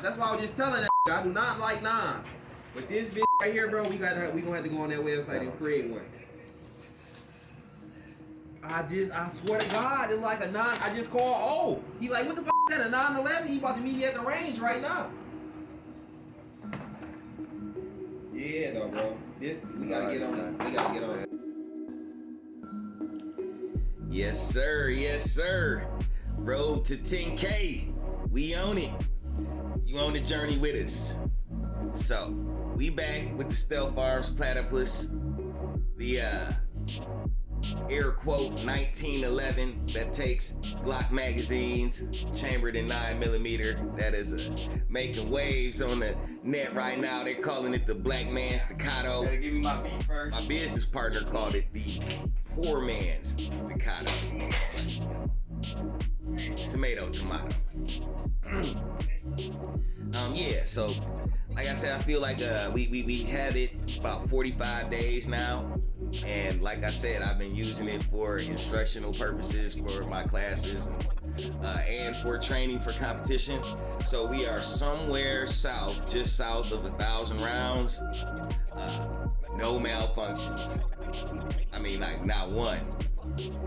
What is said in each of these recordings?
That's why I was just telling that I do not like nines. But this bitch right here, bro, we gonna have to go on that website and create one. I swear to God, it's like a 9. I just called. Oh, he like, what the f is that? A 911? He about to meet me at the range right now. Yeah, though, bro. This we gotta get on it. We gotta get on it. Yes, sir. Yes, sir. Road to 10K. We own it. You on the journey with us. So, we back with the Stealth Arms Platypus. The air quote 1911 that takes Glock magazines, chambered in 9mm. That is making waves on the net right now. They're calling it the black man staccato. Better give me my beat first. My business partner called it the poor man's staccato. Tomato. Yeah, so like I said, I feel like we had it about 45 days now. And like I said, I've been using it for instructional purposes for my classes and for training for competition. So we are somewhere south, just south of 1,000 rounds. No malfunctions. I mean, like not one.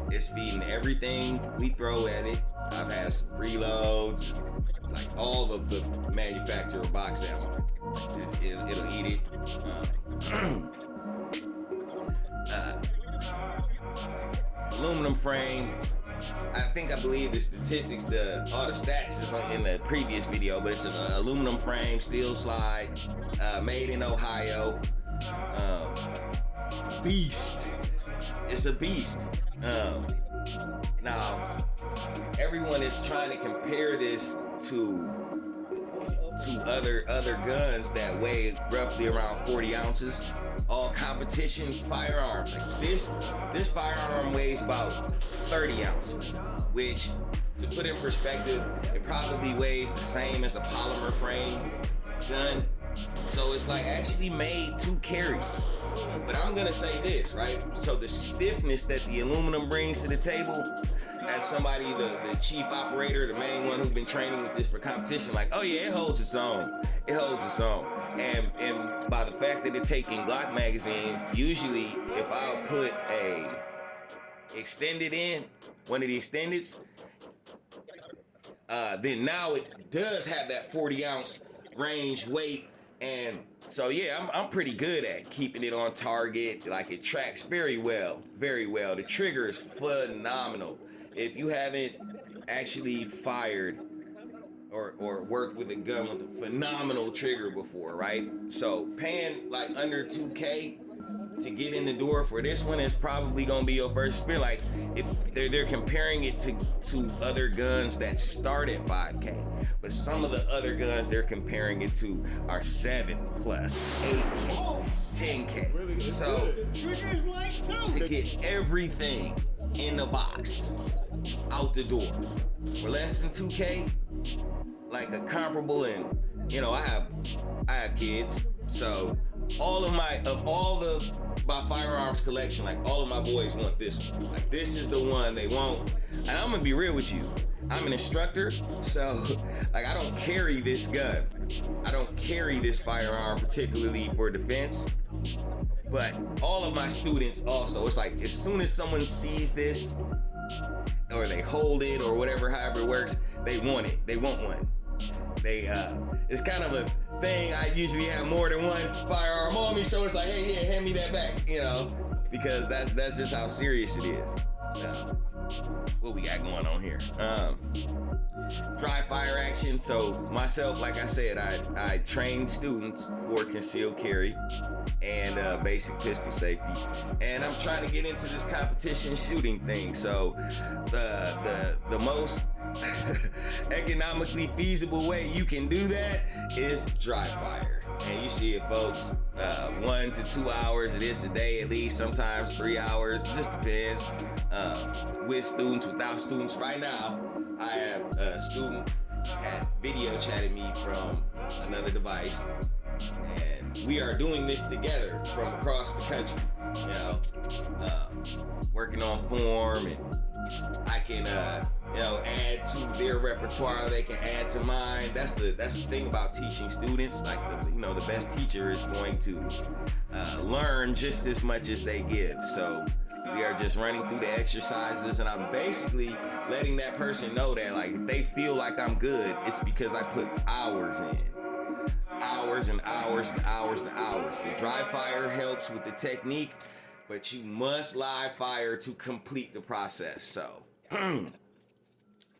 It's feeding everything we throw at it. I've had some reloads, like all of the manufacturer box ammo. It'll eat it. Aluminum frame. I believe the statistics, all the stats is in the previous video, but it's an aluminum frame, steel slide, made in Ohio. Beast. It's a beast. Now, everyone is trying to compare this to other guns that weigh roughly around 40 ounces. All competition firearms. Like this firearm weighs about 30 ounces, which, to put in perspective, it probably weighs the same as a polymer frame gun. So it's like actually made to carry. But I'm gonna say this, right? So the stiffness that the aluminum brings to the table, as somebody, the chief operator, the main one who's been training with this for competition, like, oh yeah, it holds its own. It holds its own. And by the fact that it's taking Glock magazines, usually if I'll put a extended in, one of the extendeds, then now it does have that 40 ounce range weight. And so yeah, I'm pretty good at keeping it on target. Like it tracks very well, very well. The trigger is phenomenal. If you haven't actually fired or worked with a gun with a phenomenal trigger before, right? So paying like under 2K to get in the door for this one is probably gonna be your first experience. Like if they're comparing it to other guns that start at 5K, but some of the other guns they're comparing it to are 7+, 8K, 10K. So to get everything in the box out the door for less than 2K, like a comparable, and you know, I have kids, so all of my firearms collection, like all of my boys want this one. Like this is the one they want. And I'm gonna be real with you. I'm an instructor, so like I don't carry this gun. I don't carry this firearm particularly for defense. But all of my students also, it's like as soon as someone sees this, or they hold it, or whatever, however it works, they want it. They want one. It's kind of a thing. I usually have more than one firearm on me, so it's like, hey, yeah, hand me that back, you know, because that's just how serious it is. What we got going on here? Dry fire action. So myself, like I said, I train students for concealed carry and basic pistol safety, and I'm trying to get into this competition shooting thing. So the most economically feasible way you can do that is dry fire. And you see it, folks, 1 to 2 hours, it is a day at least, sometimes 3 hours, it just depends. With students, without students. Right now, I have a student had video chatted me from another device, and we are doing this together from across the country, you know, working on form, and I can add to their repertoire, they can add to mine. That's the thing about teaching students. Like the best teacher is going to learn just as much as they give. So we are just running through the exercises, and I'm basically letting that person know that, like, if they feel like I'm good, it's because I put hours in. Hours and hours and hours and hours. The dry fire helps with the technique, but you must live fire to complete the process. So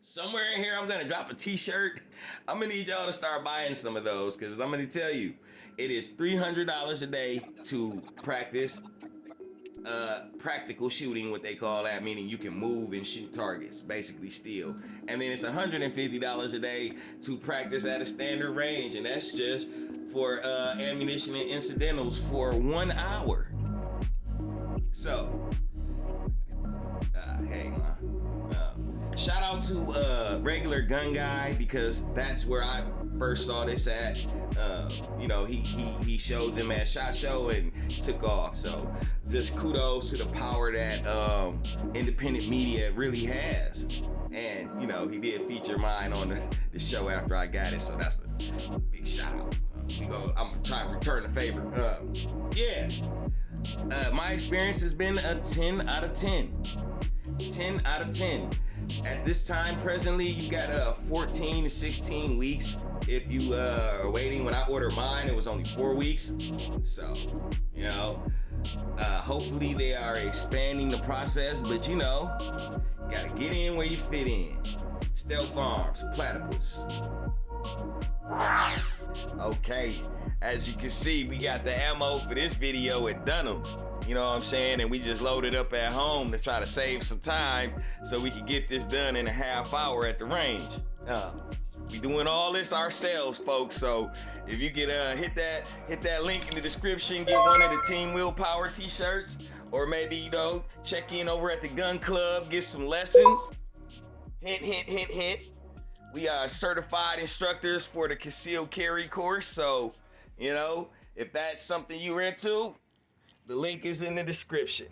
somewhere in here, I'm gonna drop a t-shirt. I'm gonna need y'all to start buying some of those, because I'm gonna tell you, it is $300 a day to practice practical shooting, what they call that, meaning you can move and shoot targets, basically still. And then it's $150 a day to practice at a standard range, and that's just for ammunition and incidentals for 1 hour. So, hey, man. Shout out to Regular Gun Guy, because that's where I first saw this at. He showed them at SHOT Show and took off. So just kudos to the power that independent media really has. And he did feature mine on the show after I got it, so that's a big shout out. I'm gonna try and return the favor. My experience has been a 10 out of 10. 10 out of 10. At this time, presently, you got 14 to 16 weeks. If you are waiting, when I ordered mine, it was only 4 weeks. So, hopefully they are expanding the process, but you gotta get in where you fit in. Stealth Arms, Platypus. Okay, as you can see, we got the ammo for this video at Dunham's. You know what I'm saying? And we just loaded up at home to try to save some time so we can get this done in a half hour at the range. We doing all this ourselves, folks. So if you could hit that link in the description, get one of the Team Willpower t-shirts, or maybe check in over at the gun club, get some lessons. Hint, hint, hint, hint. We are certified instructors for the concealed carry course. So if that's something you're into, the link is in the description.